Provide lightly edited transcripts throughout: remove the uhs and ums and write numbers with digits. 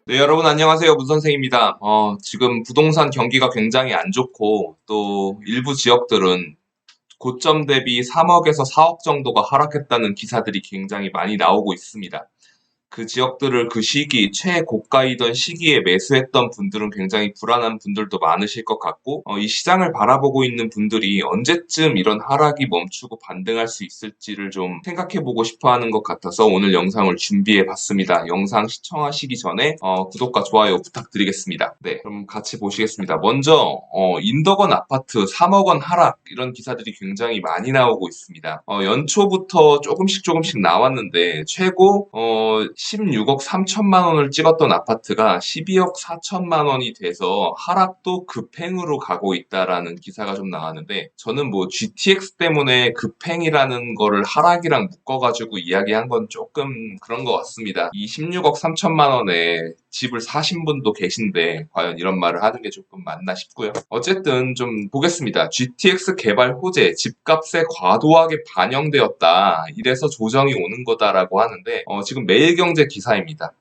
네, 여러분 안녕하세요. 문선생입니다. 지금 부동산 경기가 굉장히 안 좋고 또 일부 지역들은 고점 대비 3억에서 4억 정도가 하락했다는 기사들이 굉장히 많이 나오고 있습니다. 그 지역들을 그 시기, 최고가이던 시기에 매수했던 분들은 굉장히 불안한 분들도 많으실 것 같고, 이 시장을 바라보고 있는 분들이 언제쯤 이런 하락이 멈추고 반등할 수 있을지를 좀 생각해보고 싶어 하는 것 같아서 오늘 영상을 준비해 봤습니다. 영상 시청하시기 전에, 구독과 좋아요 부탁드리겠습니다. 네, 그럼 같이 보시겠습니다. 먼저, 인덕원 아파트 3억 원 하락, 이런 기사들이 굉장히 많이 나오고 있습니다. 연초부터 조금씩 나왔는데, 최고, 16억 3천만 원을 찍었던 아파트가 12억 4천만 원이 돼서 하락도 급행으로 가고 있다라는 기사가 좀 나왔는데 저는 뭐 GTX 때문에 급행이라는 거를 하락이랑 묶어가지고 이야기한 건 조금 그런 것 같습니다. 이 16억 3천만 원에 집을 사신 분도 계신데 과연 이런 말을 하는 게 조금 맞나 싶고요. 어쨌든 좀 보겠습니다. GTX 개발 호재, 집값에 과도하게 반영되었다. 이래서 조정이 오는 거다라고 하는데 지금 매일경제 기사입니다.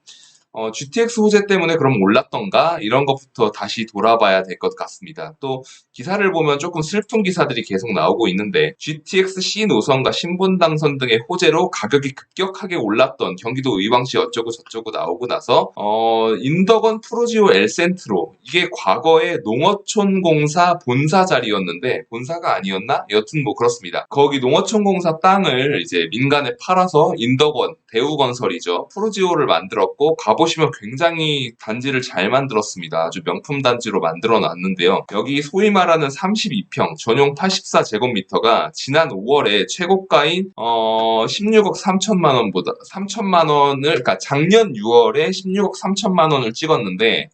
GTX 호재 때문에 그럼 올랐던가? 이런 것부터 다시 돌아봐야 될 것 같습니다. 또 기사를 보면 조금 슬픈 기사들이 계속 나오고 있는데 GTX C 노선과 신분당선 등의 호재로 가격이 급격하게 올랐던 경기도 의왕시 어쩌고 저쩌고 나오고 나서 인덕원 프로지오 엘센트로 이게 과거에 농어촌공사 본사 자리였는데 본사가 아니었나? 여튼 뭐 그렇습니다. 거기 농어촌공사 땅을 이제 민간에 팔아서 인덕원 대우건설이죠. 프로지오를 만들었고 가보시면 굉장히 단지를 잘 만들었습니다. 아주 명품 단지로 만들어 놨는데요. 여기 소위 말하는 32평 전용 84제곱미터가 지난 5월에 최고가인 16억 3천만 원보다 3천만 원을 그러니까 작년 6월에 16억 3천만 원을 찍었는데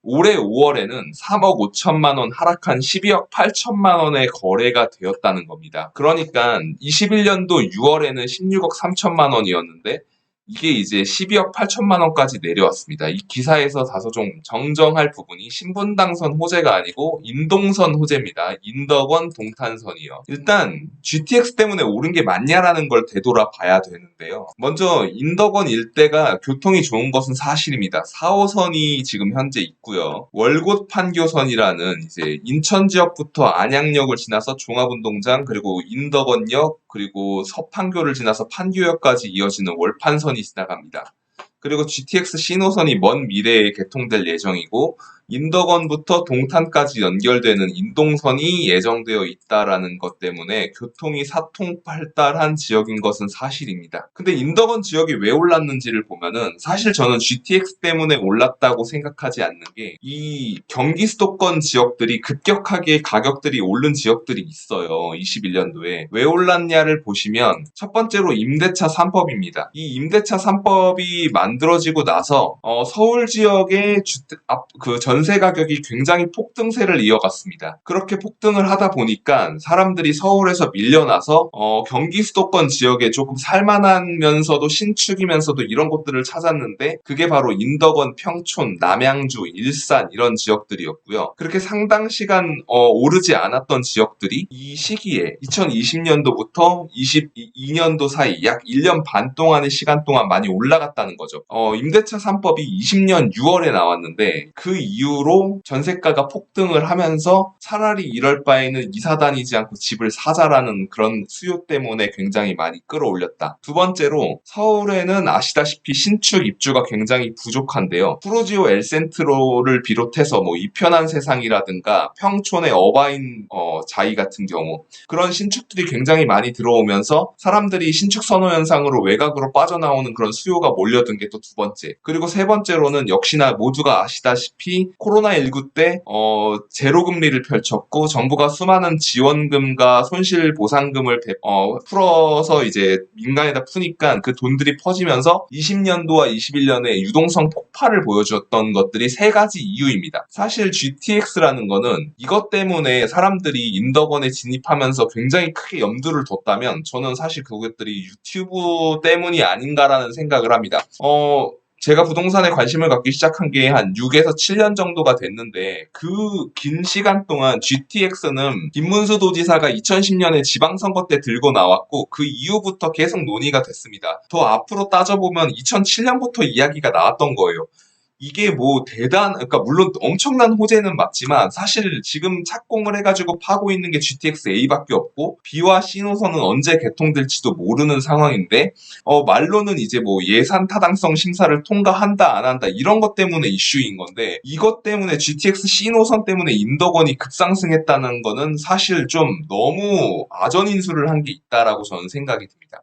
올해 5월에는 3억 5천만 원 하락한 12억 8천만 원의 거래가 되었다는 겁니다. 그러니까 21년도 6월에는 16억 3천만 원이었는데 이게 이제 12억 8천만 원까지 내려왔습니다. 이 기사에서 다소 좀 정정할 부분이 신분당선 호재가 아니고 인동선 호재입니다. 인덕원 동탄선이요. 일단 GTX 때문에 오른 게 맞냐라는 걸 되돌아봐야 되는데요. 먼저 인덕원 일대가 교통이 좋은 것은 사실입니다. 4호선이 지금 현재 있고요. 월곶 판교선이라는 이제 인천 지역부터 안양역을 지나서 종합운동장 그리고 인덕원역 그리고 서판교를 지나서 판교역까지 이어지는 월판선이 지나갑니다. 그리고 GTX 신호선이 먼 미래에 개통될 예정이고 인덕원부터 동탄까지 연결되는 인동선이 예정되어 있다라는 것 때문에 교통이 사통팔달한 지역인 것은 사실입니다. 근데 인덕원 지역이 왜 올랐는지를 보면은 사실 저는 GTX 때문에 올랐다고 생각하지 않는 게 이 경기 수도권 지역들이 급격하게 가격들이 오른 지역들이 있어요. 21년도에. 왜 올랐냐를 보시면 첫 번째로 임대차 3법입니다. 이 임대차 3법이 만들어지고 나서 서울 지역의 그 전세 가격이 굉장히 폭등세를 이어갔습니다. 그렇게 폭등을 하다 보니까 사람들이 서울에서 밀려나서 경기 수도권 지역에 조금 살만하면서도 신축이면서도 이런 곳들을 찾았는데 그게 바로 인덕원, 평촌, 남양주, 일산 이런 지역들이었고요. 그렇게 상당 시간 오르지 않았던 지역들이 이 시기에 2020년도부터 22년도 사이 약 1년 반 동안의 시간 동안 많이 올라갔다는 거죠. 임대차 3법이 20년 6월에 나왔는데 그 이후로 전세가가 폭등을 하면서 차라리 이럴 바에는 이사 다니지 않고 집을 사자라는 그런 수요 때문에 굉장히 많이 끌어올렸다. 두 번째로 서울에는 아시다시피 신축 입주가 굉장히 부족한데요. 프로지오 엘센트로를 비롯해서 뭐 이편한 세상이라든가 평촌의 어바인 자이 같은 경우 그런 신축들이 굉장히 많이 들어오면서 사람들이 신축 선호 현상으로 외곽으로 빠져나오는 그런 수요가 몰려든 게 또 두 번째. 그리고 세 번째로는 역시나 모두가 아시다시피 코로나19 때 제로금리를 펼쳤고 정부가 수많은 지원금과 손실보상금을 풀어서 이제 민간에다 푸니까 그 돈들이 퍼지면서 20년도와 21년에 유동성 폭발을 보여주었던 것들이 세 가지 이유입니다. 사실 GTX라는 거는 이것 때문에 사람들이 인덕원에 진입하면서 굉장히 크게 염두를 뒀다면 저는 사실 그것들이 유튜브 때문이 아닌가라는 생각을 합니다. 제가 부동산에 관심을 갖기 시작한 게 한 6에서 7년 정도가 됐는데 그 긴 시간 동안 GTX는 김문수 도지사가 2010년에 지방선거 때 들고 나왔고 그 이후부터 계속 논의가 됐습니다. 더 앞으로 따져보면 2007년부터 이야기가 나왔던 거예요. 이게 뭐 그러니까 물론 엄청난 호재는 맞지만 사실 지금 착공을 해가지고 파고 있는 게 GTX A밖에 없고 B와 C 노선은 언제 개통될지도 모르는 상황인데 말로는 이제 뭐 예산 타당성 심사를 통과한다 안 한다 이런 것 때문에 이슈인 건데 이것 때문에 GTX C 노선 때문에 인덕원이 급상승했다는 거는 사실 좀 너무 아전인수를 한 게 있다라고 저는 생각이 듭니다.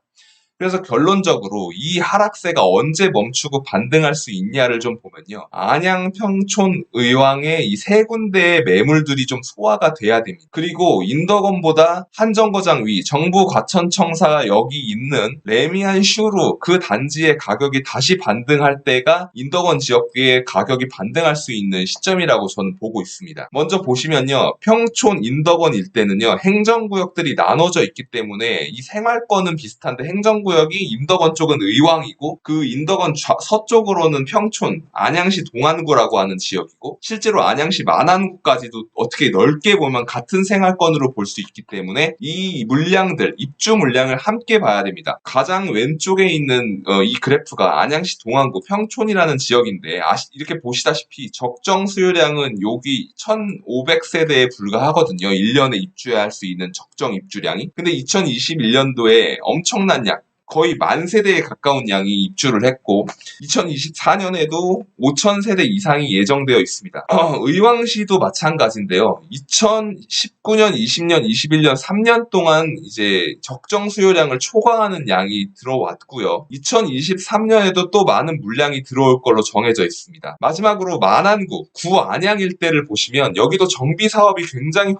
그래서 결론적으로 이 하락세가 언제 멈추고 반등할 수 있냐를 좀 보면요. 안양, 평촌, 의왕의 이 세 군데의 매물들이 좀 소화가 돼야 됩니다. 그리고 인덕원보다 한 정거장 위 정부 과천청사 여기 있는 레미안 슈루 그 단지의 가격이 다시 반등할 때가 인덕원 지역의 가격이 반등할 수 있는 시점이라고 저는 보고 있습니다. 먼저 보시면요. 평촌, 인덕원 일대는요. 행정구역들이 나눠져 있기 때문에 이 생활권은 비슷한데 행정구역이 인덕원 쪽은 의왕이고 그 인덕원 서쪽으로는 평촌, 안양시 동안구라고 하는 지역이고 실제로 안양시 만안구까지도 어떻게 넓게 보면 같은 생활권으로 볼 수 있기 때문에 이 물량들, 입주 물량을 함께 봐야 됩니다. 가장 왼쪽에 있는 이 그래프가 안양시 동안구 평촌이라는 지역인데 이렇게 보시다시피 적정 수요량은 여기 1,500세대에 불과하거든요. 1년에 입주해야 할 수 있는 적정 입주량이. 근데 2021년도에 엄청난 양 거의 10,000세대에 가까운 양이 입주를 했고 2024년에도 5,000세대 이상이 예정되어 있습니다. 의왕시도 마찬가지인데요. 2019년, 20년, 21년 3년 동안 이제 적정 수요량을 초과하는 양이 들어왔고요. 2023년에도 또 많은 물량이 들어올 걸로 정해져 있습니다. 마지막으로 만안구, 구안양 일대를 보시면 여기도 정비 사업이 굉장히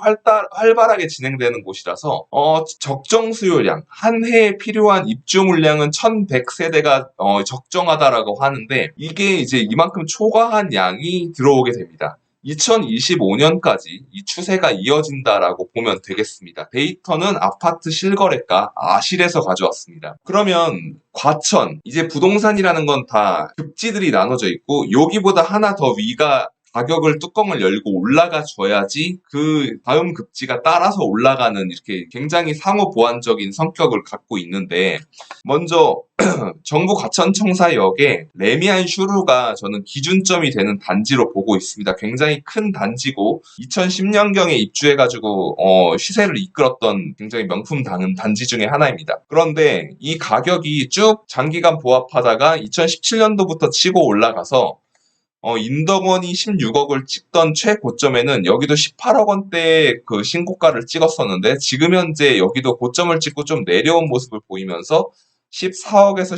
활발하게 진행되는 곳이라서 적정 수요량, 한 해에 필요한 입주 물량은 1,100세대가 적정하다라고 하는데 이게 이제 이만큼 초과한 양이 들어오게 됩니다. 2025년까지 이 추세가 이어진다라고 보면 되겠습니다. 데이터는 아파트 실거래가 아실에서 가져왔습니다. 그러면 과천, 이제 부동산이라는 건 다 급지들이 나눠져 있고 여기보다 하나 더 위가 가격을 뚜껑을 열고 올라가 줘야지 그 다음 급지가 따라서 올라가는 이렇게 굉장히 상호 보완적인 성격을 갖고 있는데 먼저 정부 과천청사역에 레미안 슈루가 저는 기준점이 되는 단지로 보고 있습니다. 굉장히 큰 단지고 2010년경에 입주해가지고 시세를 이끌었던 굉장히 명품 단지 중에 하나입니다. 그런데 이 가격이 쭉 장기간 보합하다가 2017년도부터 치고 올라가서 인덕원이 16억을 찍던 최고점에는 여기도 18억 원대의 그 신고가를 찍었었는데 지금 현재 여기도 고점을 찍고 좀 내려온 모습을 보이면서 14억에서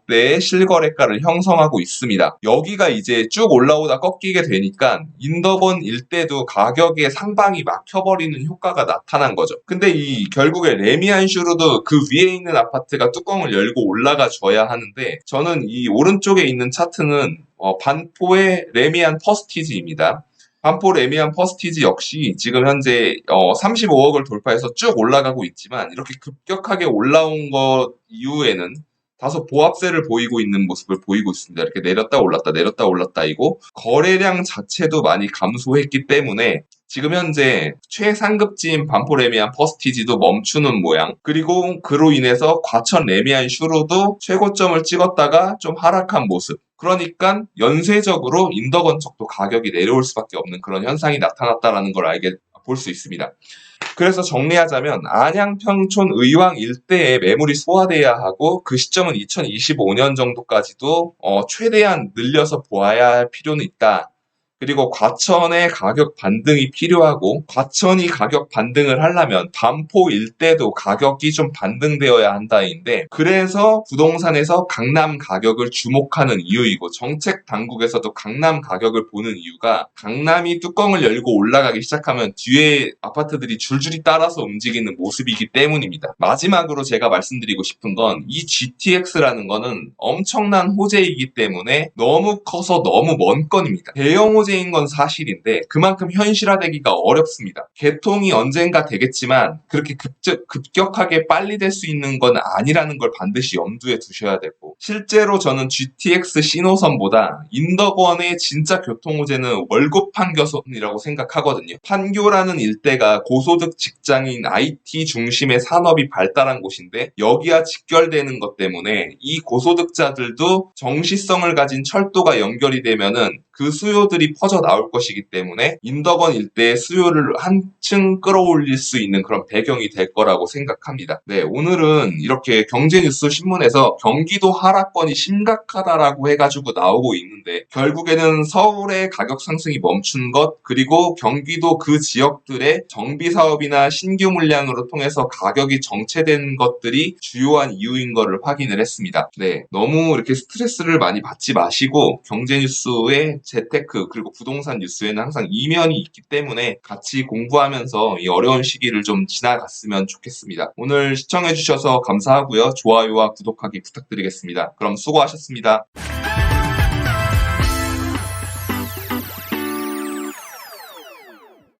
15억대의 실거래가를 형성하고 있습니다. 여기가 이제 쭉 올라오다 꺾이게 되니까 인덕원 일대도 가격의 상방이 막혀버리는 효과가 나타난 거죠. 근데 결국에 레미안 슈루도 그 위에 있는 아파트가 뚜껑을 열고 올라가 줘야 하는데 저는 이 오른쪽에 있는 차트는 반포의 레미안 퍼스티지입니다. 반포 레미안 퍼스티지 역시 지금 현재 35억을 돌파해서 쭉 올라가고 있지만 이렇게 급격하게 올라온 것 이후에는 다소 보합세를 보이고 있는 모습을 보이고 있습니다. 이렇게 내렸다 올랐다 내렸다 올랐다이고 거래량 자체도 많이 감소했기 때문에 지금 현재 최상급지인 반포 레미안 퍼스티지도 멈추는 모양 그리고 그로 인해서 과천 레미안 슈로도 최고점을 찍었다가 좀 하락한 모습 그러니까 연쇄적으로 인덕원 쪽도 가격이 내려올 수밖에 없는 그런 현상이 나타났다는 걸 볼 수 있습니다. 그래서 정리하자면 안양, 평촌, 의왕 일대에 매물이 소화돼야 하고 그 시점은 2025년 정도까지도 최대한 늘려서 보아야 할 필요는 있다. 그리고 과천의 가격 반등이 필요하고 과천이 가격 반등을 하려면 반포 일대도 가격이 좀 반등되어야 한다인데 그래서 부동산에서 강남 가격을 주목하는 이유이고 정책 당국에서도 강남 가격을 보는 이유가 강남이 뚜껑을 열고 올라가기 시작하면 뒤에 아파트들이 줄줄이 따라서 움직이는 모습이기 때문입니다. 마지막으로 제가 말씀드리고 싶은 건 이 GTX라는 거는 엄청난 호재이기 때문에 너무 커서 너무 먼 건입니다. 대형 호재 호재인 건 사실인데 그만큼 현실화되기가 어렵습니다. 개통이 언젠가 되겠지만 그렇게 급격하게 빨리 될 수 있는 건 아니라는 걸 반드시 염두에 두셔야 되고, 실제로 저는 GTX 신호선보다 인덕원의 진짜 교통호재는 월급 판교선이라고 생각하거든요. 판교라는 일대가 고소득 직장인 IT 중심의 산업이 발달한 곳인데 여기와 직결되는 것 때문에 이 고소득자들도 정시성을 가진 철도가 연결이 되면은 그 수요들이 퍼져 나올 것이기 때문에 인덕원 일대의 수요를 한층 끌어올릴 수 있는 그런 배경이 될 거라고 생각합니다. 네, 오늘은 이렇게 경제뉴스 신문에서 경기도 하락권이 심각하다라고 해가지고 나오고 있는데 결국에는 서울의 가격 상승이 멈춘 것, 그리고 경기도 그 지역들의 정비 사업이나 신규 물량으로 통해서 가격이 정체된 것들이 주요한 이유인 것을 확인을 했습니다. 네, 너무 이렇게 스트레스를 많이 받지 마시고 경제뉴스의 재테크 그리고 부동산 뉴스에는 항상 이면이 있기 때문에 같이 공부하면서 이 어려운 시기를 좀 지나갔으면 좋겠습니다. 오늘 시청해주셔서 감사하고요. 좋아요와 구독하기 부탁드리겠습니다. 그럼 수고하셨습니다.